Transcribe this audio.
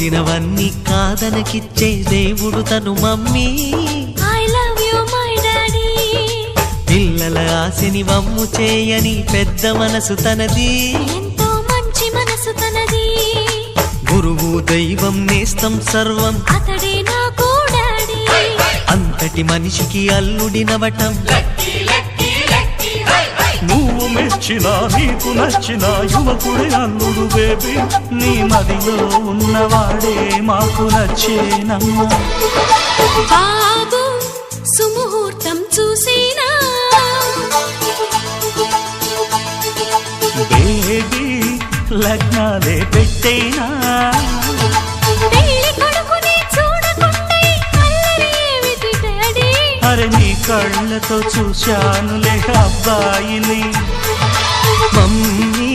కోరినవన్నీ కాదనకిచ్చే దేవుడు తను mummy. I love you my daddy. పిల్లల ఆశని వమ్ము చేయని పెద్ద మనసు తనది, ఎంతో మంచి మనసు తనది. గురువు దైవం నేస్తం సర్వం అతడే నాకు డాడీ. అంతటి మనిషికి అల్లుడినవటం. నువ్వు మెచ్చిన నీకు నచ్చిన యువకుడే అల్లుడు బేబీ. నీ మదిలో ఉన్నవాడే మాకు నచ్చేనమ్మా. బాబు సుముహూర్తం చూసినా, బేబీ లగ్నాలే పెట్టేనా. పెళ్లి కొడుకుని చూడకుంటే అల్లరి ఏమిటి డాడీ. అరే నీ కళ్ళతో చూశానులే అబ్బాయిని. మమ్మీ